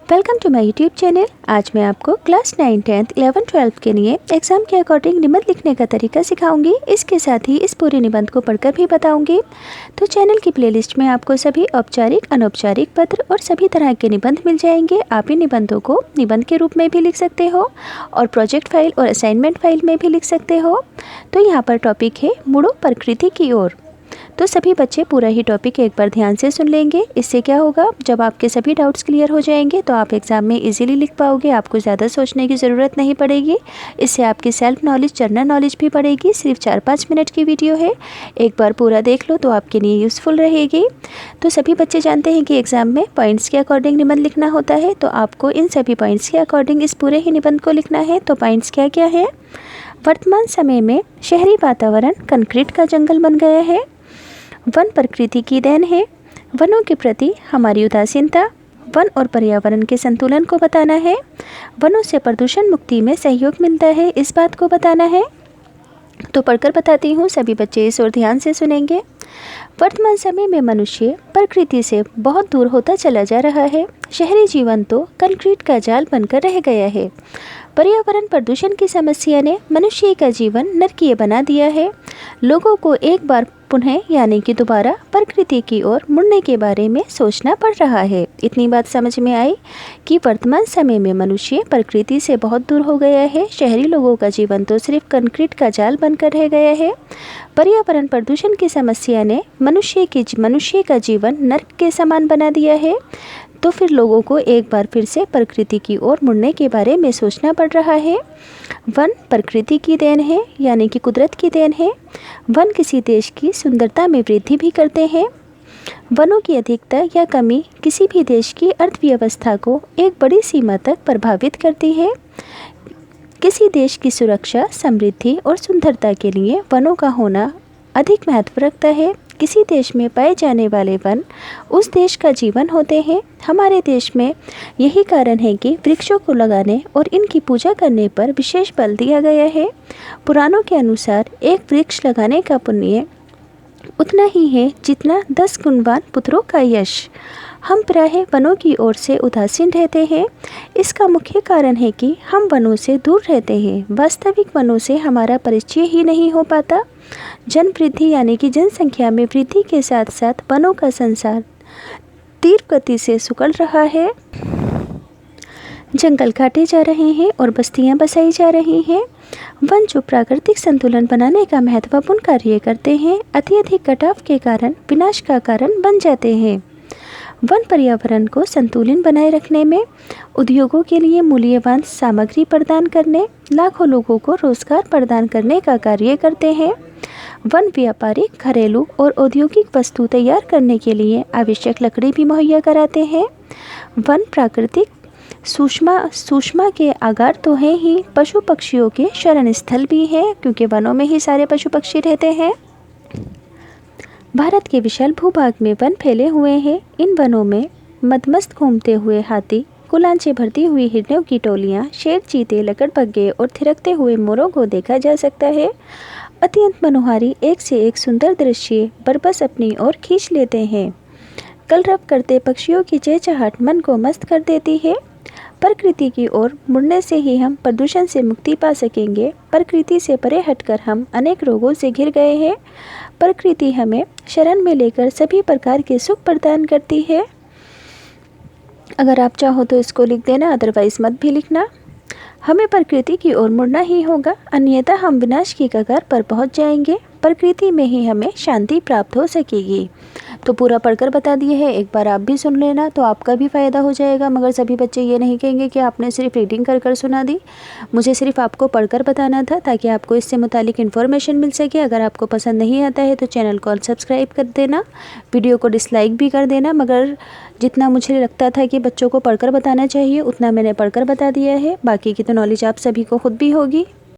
Welcome to my YouTube channel. आज मैं आपको क्लास 9, 10th, 11, 12 के लिए एग्ज़ाम के अकॉर्डिंग निबंध लिखने का तरीका सिखाऊंगी। इसके साथ ही इस पूरे निबंध को पढ़कर भी बताऊंगी। तो चैनल की प्लेलिस्ट में आपको सभी औपचारिक, अनौपचारिक पत्र और सभी तरह के निबंध मिल जाएंगे। आप इन निबंधों को निबंध के रूप में भी लिख सकते हो और प्रोजेक्ट फाइल और असाइनमेंट फाइल में भी लिख सकते हो। तो यहाँ पर टॉपिक है मुड़ो प्रकृति की ओर। तो सभी बच्चे पूरा ही टॉपिक एक बार ध्यान से सुन लेंगे। इससे क्या होगा, जब आपके सभी डाउट्स क्लियर हो जाएंगे तो आप एग्ज़ाम में इजीली लिख पाओगे। आपको ज़्यादा सोचने की ज़रूरत नहीं पड़ेगी। इससे आपकी सेल्फ नॉलेज, जनरल नॉलेज भी बढ़ेगी। सिर्फ 4-5 मिनट की वीडियो है, एक बार पूरा देख लो तो आपके लिए यूज़फुल रहेगी। तो सभी बच्चे जानते हैं कि एग्ज़ाम में पॉइंट्स के अकॉर्डिंग निबंध लिखना होता है। तो आपको इन सभी पॉइंट्स के अकॉर्डिंग इस पूरे ही निबंध को लिखना है। तो पॉइंट्स क्या क्या है? वर्तमान समय में शहरी वातावरण कंक्रीट का जंगल बन गया है। वन प्रकृति की देन है। वनों के प्रति हमारी उदासीनता। वन और पर्यावरण के संतुलन को बताना है। वनों से प्रदूषण मुक्ति में सहयोग मिलता है, इस बात को बताना है। तो पढ़कर बताती हूँ, सभी बच्चे इस ओर ध्यान से सुनेंगे। वर्तमान समय में मनुष्य प्रकृति से बहुत दूर होता चला जा रहा है। शहरी जीवन तो कंक्रीट का जाल बनकर रह गया है। पर्यावरण प्रदूषण की समस्या ने मनुष्य का जीवन नरकीय बना दिया है। लोगों को एक बार पुनः यानी कि दोबारा प्रकृति की ओर मुड़ने के बारे में सोचना पड़ रहा है। इतनी बात समझ में आई कि वर्तमान समय में मनुष्य प्रकृति से बहुत दूर हो गया है। शहरी लोगों का जीवन तो सिर्फ कंक्रीट का जाल बनकर रह गया है। पर्यावरण प्रदूषण की समस्या ने मनुष्य का जीवन नर्क के समान बना दिया है। तो फिर लोगों को एक बार फिर से प्रकृति की ओर मुड़ने के बारे में सोचना पड़ रहा है। वन प्रकृति की देन है, यानी कि कुदरत की देन है। वन किसी देश की सुंदरता में वृद्धि भी करते हैं। वनों की अधिकता या कमी किसी भी देश की अर्थव्यवस्था को एक बड़ी सीमा तक प्रभावित करती है। किसी देश की सुरक्षा, समृद्धि और सुंदरता के लिए वनों का होना अधिक महत्व रखता है। किसी देश में पाए जाने वाले वन उस देश का जीवन होते हैं। हमारे देश में यही कारण है कि वृक्षों को लगाने और इनकी पूजा करने पर विशेष बल दिया गया है। पुराणों के अनुसार एक वृक्ष लगाने का पुण्य उतना ही है जितना 10 गुणवान पुत्रों का यश। हम प्रायः वनों की ओर से उदासीन रहते हैं। इसका मुख्य कारण है कि हम वनों से दूर रहते हैं। वास्तविक वनों से हमारा परिचय ही नहीं हो पाता। जनवृद्धि यानी कि जनसंख्या में वृद्धि के साथ साथ वनों का संसार तीव्र गति से सिकुड़ रहा है। जंगल काटे जा रहे हैं और बस्तियां बसाई जा रही हैं। वन जो प्राकृतिक संतुलन बनाने का महत्वपूर्ण कार्य करते हैं, अत्यधिक कटाव के कारण विनाश का कारण बन जाते हैं। वन पर्यावरण को संतुलित बनाए रखने में, उद्योगों के लिए मूल्यवान सामग्री प्रदान करने, लाखों लोगों को रोजगार प्रदान करने का कार्य करते हैं। वन व्यापारिक, घरेलू और औद्योगिक वस्तु तैयार करने के लिए आवश्यक लकड़ी भी मुहैया कराते हैं। वन प्राकृतिक सुषमा के आगार तो हैं ही, पशु पक्षियों के शरण स्थल भी हैं, क्योंकि वनों में ही सारे पशु पक्षी रहते हैं। भारत के विशाल भूभाग में वन फैले हुए हैं। इन वनों में मदमस्त घूमते हुए हाथी, कुलांचे भरती हुई हिरणों की टोलियां, शेर, चीते, लकड़बग्घे और थिरकते हुए मोरों को देखा जा सकता है। अत्यंत मनोहारी एक से एक सुंदर दृश्य बरबस अपनी ओर खींच लेते हैं। कलरव करते पक्षियों की चहचहाट मन को मस्त कर देती है। प्रकृति की ओर मुड़ने से ही हम प्रदूषण से मुक्ति पा सकेंगे। प्रकृति से परे हटकर हम अनेक रोगों से घिर गए हैं। प्रकृति हमें शरण में लेकर सभी प्रकार के सुख प्रदान करती है। अगर आप चाहो तो इसको लिख देना, अदरवाइज मत भी लिखना। हमें प्रकृति की ओर मुड़ना ही होगा, अन्यथा हम विनाश की कगार पर पहुंच जाएंगे। प्रकृति में ही हमें शांति प्राप्त हो सकेगी। तो पूरा पढ़कर बता दिए है, एक बार आप भी सुन लेना तो आपका भी फ़ायदा हो जाएगा। मगर सभी बच्चे ये नहीं कहेंगे कि आपने सिर्फ रीडिंग कर सुना दी। मुझे सिर्फ आपको पढ़कर बताना था ताकि आपको इससे मुतालिक इन्फॉर्मेशन मिल सके। अगर आपको पसंद नहीं आता है तो चैनल को सब्सक्राइब कर देना, वीडियो को डिसलाइक भी कर देना। मगर जितना मुझे लगता था कि बच्चों को पढ़कर बताना चाहिए उतना मैंने पढ़कर बता दिया है। बाकी की तो नॉलेज आप सभी को खुद भी होगी।